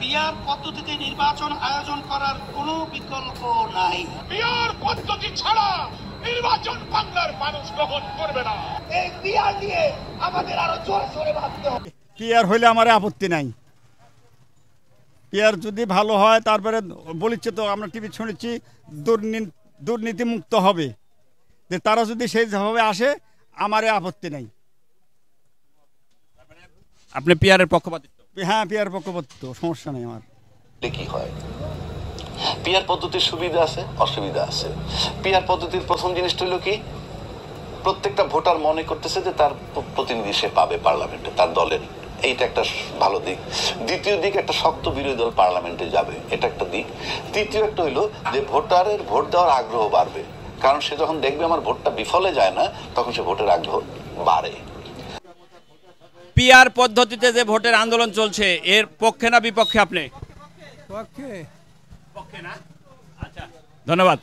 PR পদ্ধতিতে নির্বাচন আয়োজন করার কোনো বিকল্প নাই। পিআর পদ্ধতি ছাড়া নির্বাচন বাংলার মানুষ গ্রহণ করবে না। এই পিআর নিয়ে আমাদের আরো জোরে সোরে ভাবতে হবে। পিআর হইলে আমার আপত্তি নাই। পিআর যদি ভালো হয়, তারপরে বলিচ্ছে তো আমরা টিভি শুনেছি দুর্নীতি মুক্ত হবে, যে তারা যদি সেইভাবে আসে আমার আপত্তি নাই। আপনি পিআরের পক্ষপাতিত্ব? হ্যাঁ, পিআর পক্ষপাতিত্ব, সমস্যা নেই আমার। কি হয়, পিআর পদ্ধতির সুবিধা আছে, অসুবিধা আছে। পিআর পদ্ধতির প্রথম জিনিসটা হলো কি, প্রত্যেকটা ভোটার মনে করতেছে যে তার প্রতিনিধি সে পাবে পার্লামেন্টে, তার দলের। এইটা একটা ভালো দিক। দ্বিতীয় দিক, একটা শক্ত বিরোধী দল পার্লামেন্টে যাবে, এটা একটা দিক। তৃতীয় একটা হইলো যে ভোটারের ভোট দেওয়ার আগ্রহ বাড়বে, কারণ সে যখন দেখবে আমার ভোটটা বিফলে যায় না, তখন সে ভোটের আগ্রহ বাড়ে। পিআর পদ্ধতিতে যে ভোটের আন্দোলন চলছে, এর পক্ষে না বিপক্ষে আপনি? পক্ষে না? আচ্ছা, ধন্যবাদ।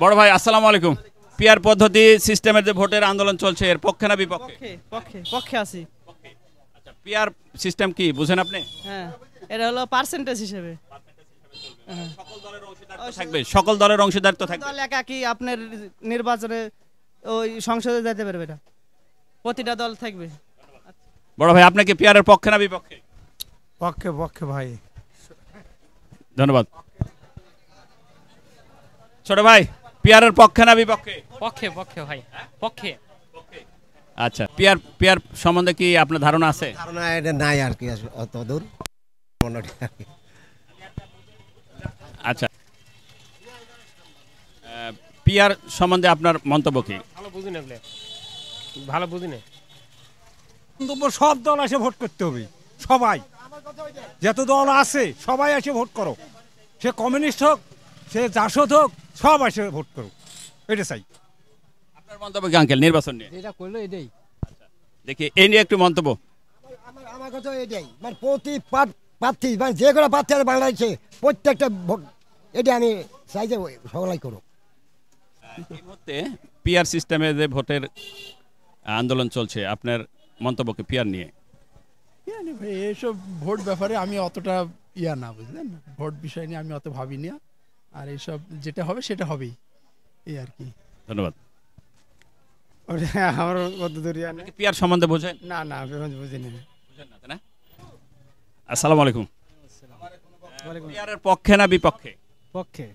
বড় ভাই, আসসালামু আলাইকুম। পিআর পদ্ধতি সিস্টেমের যে ভোটের আন্দোলন চলছে, এর পক্ষে না বিপক্ষে? পক্ষে আছি। আচ্ছা, পিআর সিস্টেম কি বুঝেন আপনি? হ্যাঁ, এটা হলো পার্সেন্টেজ হিসেবে। সকল দলের অংশীদারিত্ব থাকবে। দল একাকি আপনার নির্বাচনে ওই সংসদে যেতে পারবে না, প্রতিটা দল থাকবে। বড় ভাই, আপনাকে পিআর এর পক্ষে না বিপক্ষে? পক্ষে পক্ষে ভাই। ধন্যবাদ। ছোট ভাই, পিআর এর পক্ষে না বিপক্ষে? পক্ষে পক্ষে ভাই, পক্ষে। আচ্ছা, পিআর সম্বন্ধে কি আপনার ধারণা আছে? ধারণা এটা নাই আর কি, অত দূর। আচ্ছা, পিআর সম্বন্ধে আপনার মন্তব্য কি? ভালো বুঝি না, ভালো বুঝি না। সব দল এসে ভোট করতে হবে, সবাই, যত দল আছে সবাই এসে ভোট করো। সে কমিউনিস্ট হোক, সে জাসদ হোক, সব এসে ভোট করো, এটা চাই। আপনার মন্তব্য কি আঙ্কেল নির্বাচন নিয়ে? এটা করলো এটাই। দেখি এই নিয়ে একটু মন্তব্য। আমার কথা এটাই, মানে প্রতি প্রার্থী, মানে যে কোনো প্রার্থী আছে বাংলাদেশে, প্রত্যেকটা ভোট এটা আমি চাই যে সবাই করো। এই মুহূর্তে পিআর সিস্টেমে যে ভোটের আন্দোলন চলছে, আপনার মন্তব্য কি পিআর নিয়ে? ভাই, এইসব ভোট ব্যাপারে আমি অতটা না, বুঝলেন, ভোট বিষয় নিয়ে আমি অত ভাবি না। আর এইসব যেটা হবে সেটা হবেই, এই আর কি। ধন্যবাদ। আমার কত দূর পিআর সম্বন্ধে বোঝেন? না, বুঝি না। আসসালামু আলাইকুম। পিআরের পক্ষে না বিপক্ষে? পক্ষে।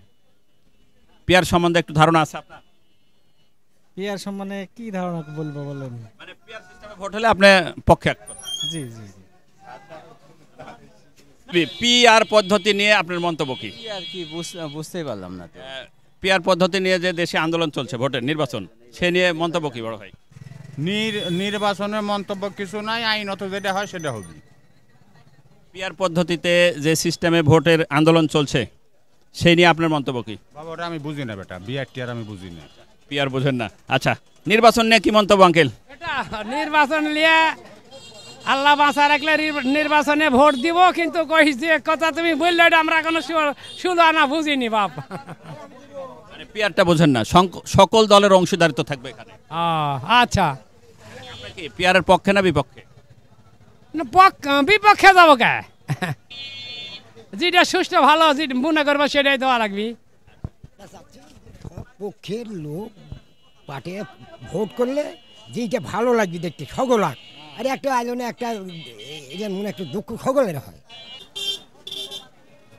পিআর সম্বন্ধে একটু ধারণা আছে আপনার? পিআর সম্বন্ধে কি ধারণা বলবো বলেন? মানে পিআর সিস্টেমে ভোট হলে আপনি পক্ষে? জি। পিআর পদ্ধতি নিয়ে আপনার মন্তব্য কি? আর কি বুঝতেই পারলাম না। পিআর পদ্ধতি নিয়ে যে দেশে আন্দোলন চলছে, ভোটের নির্বাচন, সে নিয়ে মন্তব্য কি বড় ভাই? নির্বাচনের মন্তব্য কিছু নাই, আইনত যেটা হয় সেটা হবে। পিআর পদ্ধতিতে যে সিস্টেমে ভোটের আন্দোলন চলছে, সেই নিয়ে আপনার মন্তব্য কি? বাবা, ওটা আমি বুঝি না বেটা, বিআরটিআর আমি বুঝি না। পিআর বোঝেন না? আচ্ছা, নির্বাচন নিয়ে কি মন্তব্য আঙ্কেল? এটা নির্বাচন নিয়ে আল্লাহ বাঁচা রাখলে নির্বাচনে ভোট দিব, কিন্তু কই যে কথা তুমি বললে এটা আমরা কোনো শুনো না, বুঝিনি বাপ। মানে পিআরটা বোঝেন না, সকল দলের অংশীদারিত্ব থাকবে এখানে। আচ্ছা, আপনার কি পিআরের পক্ষে না বিপক্ষে? বিপক্ষে যাবো কে? যেটা সুষ্ঠু ভালো, যেটা মনে করবো সেটাই দেওয়া লাগবি। পক্ষের লোক পার্টি ভোট করলে যেটা ভালো লাগবে দেখতে, সকলাক। আর একটা আয়োজনে একটা মনে একটু দুঃখ সকলের হয়।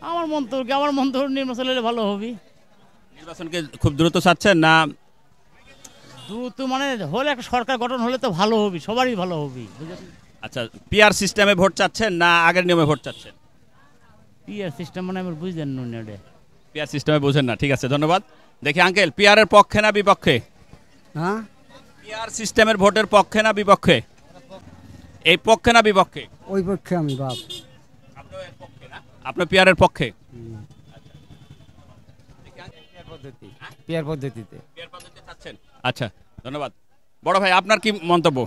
আমার মন্তব্য নির্বাচন হলে ভালো হবে। নির্বাচনকে খুব দ্রুত চাচ্ছেন না? দ্রুত মানে হলে একটা সরকার গঠন হলে তো ভালো হবে, সবারই ভালো হবে। আচ্ছা, পিআর সিস্টেমে ভোট চাচ্ছেন না আগের নিয়মে ভোট চাচ্ছেন? পিআর সিস্টেম মানে আমি বুঝলেন না। পিআর সিস্টেমে বোঝেন না, ঠিক আছে, ধন্যবাদ। দেখি আঙ্কেল, পিআরের পক্ষে না বিপক্ষে? হ্যাঁ, পিআর সিস্টেমের ভোটের পক্ষে না বিপক্ষে? এই পক্ষে না বিপক্ষে? ওই পক্ষে আমি বাপ। আপনার পিআরের পক্ষে? পিআর পদ্ধতিতে চাচ্ছেন? আচ্ছা, ধন্যবাদ। বড় ভাই, আপনার কি মন্তব্য?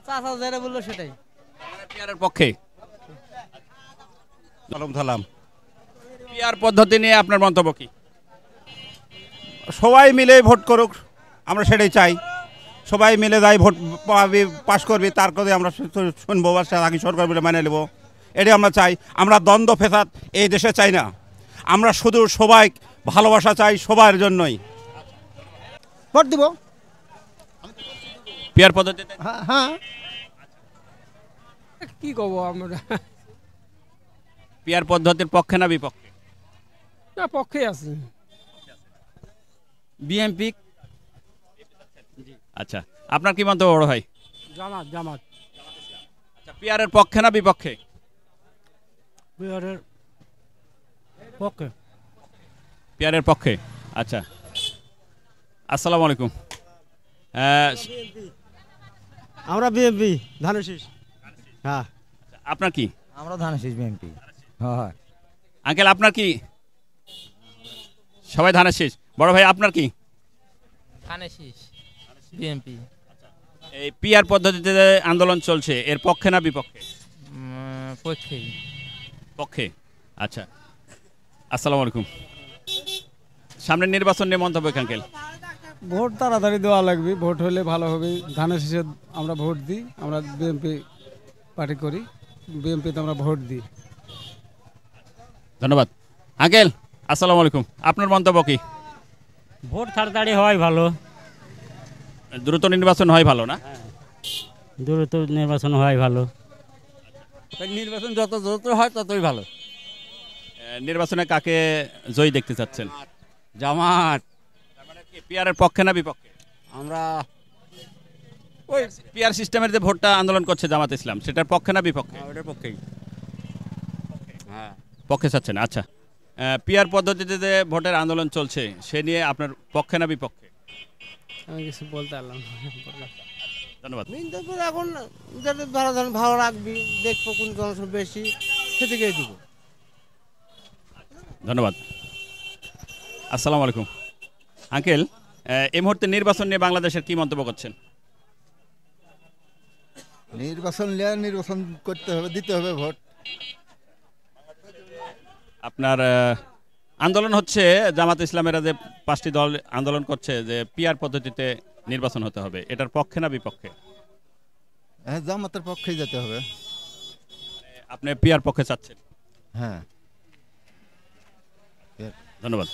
চাচা যেটা বললো সেটাই। পিআরের পক্ষে? সালাম। পিআর পদ্ধতি নিয়ে আপনার মন্তব্য কি? সবাই মিলে ভোট করুক, আমরা সেটাই চাই। সবাই মিলে যাই ভোট পাস করবি, তার কথা আমরা শুনবো, বাকি সরকার বলে মানে নেবো। এটাই আমরা চাই। আমরা দ্বন্দ্ব ফেসাদ এই দেশে চাই না, আমরা শুধু সবাই ভালোবাসা চাই সবার জন্যই। ভোট দিব। পিয়ার পদ্ধতিতে হ্যাঁ কি করবো আমরা, পিয়ার পদ্ধতির পক্ষে না বিপক্ষে? না পক্ষে আছে। বিএনপি। আচ্ছা, আপনার কি মন্তব্য বড় ভাই? জামাত জামাত। আচ্ছা, পিয়ারের পক্ষে না বিপক্ষে? বিহারের পক্ষে। পিয়ারের পক্ষে। আচ্ছা, আসসালামু আলাইকুম। আমরা বিএমপি ধানের শীষ। হ্যাঁ আপনার কি? আমরা ধানের শীষ বিএমপি। হ্যাঁ আঙ্কেল আপনার কি? সবাই ধানের শীষ। বড় ভাই আপনার কি? ধানের শীষ বিএমপি। এই পিয়ার পদ্ধতিতে আন্দোলন চলছে, এর পক্ষে না বিপক্ষে? পক্ষেই। পক্ষে। আচ্ছা, আসসালামু আলাইকুম। সামনের নির্বাচন নিয়ে মন্তব্য আঙ্কেল। ভোট তাড়াতাড়ি দেওয়া লাগবে, ভোট হলে ভালো হবে। ধানের শীষে আমরা ভোট দিই, আমরা বিএমপি পার্টি করি, বিএমপিতে আমরা ভোট দিই। ধন্যবাদ আঙ্কেল। আসসালামু আলাইকুম, আপনার মন্তব্য কি? ভোট তাড়াতাড়ি হওয়াই ভালো, দ্রুত নির্বাচন হয় ভালো না? দ্রুত নির্বাচন হওয়াই ভালো। নির্বাচন যত দ্রুত হয় ততই ভালো। নির্বাচনে কাকে জয়ী দেখতে চাচ্ছেন? জামাত। পিয়ারের পক্ষে না বিপক্ষে? আমরা ওই পিয়ার সিস্টেমের যে ভোটটা আন্দোলন করছে জামাত ইসলাম, সেটার পক্ষে না বিপক্ষে? ওটার পক্ষেই। হ্যাঁ পক্ষে চাচ্ছেন। আচ্ছা, পিয়ার পদ্ধতিতে যে ভোটের আন্দোলন চলছে সে নিয়ে আপনার পক্ষে না বিপক্ষে? আমি কিছু বলতে পারলাম না। ধন্যবাদ। এখন যাতে ভালো রাখবি, দেখবো কোন জনসংখ্যা বেশি সেদিকেই দিব। ধন্যবাদ। আসসালামু আলাইকুম আঙ্কেল, এই মুহূর্তে নির্বাচন নিয়ে বাংলাদেশের কি মন্তব্য করছেন? নির্বাচন করতে হবে, দিতে হবে ভোট। আপনার আন্দোলন হচ্ছে, জামাত ইসলামেরা যে 5টি দল আন্দোলন করছে যে পিয়ার পদ্ধতিতে নির্বাচন হতে হবে, এটার পক্ষে না বিপক্ষে? হ্যাঁ, জামাতের পক্ষেই যেতে হবে। আপনি পিয়ার পক্ষে চাচ্ছেন? হ্যাঁ। ধন্যবাদ।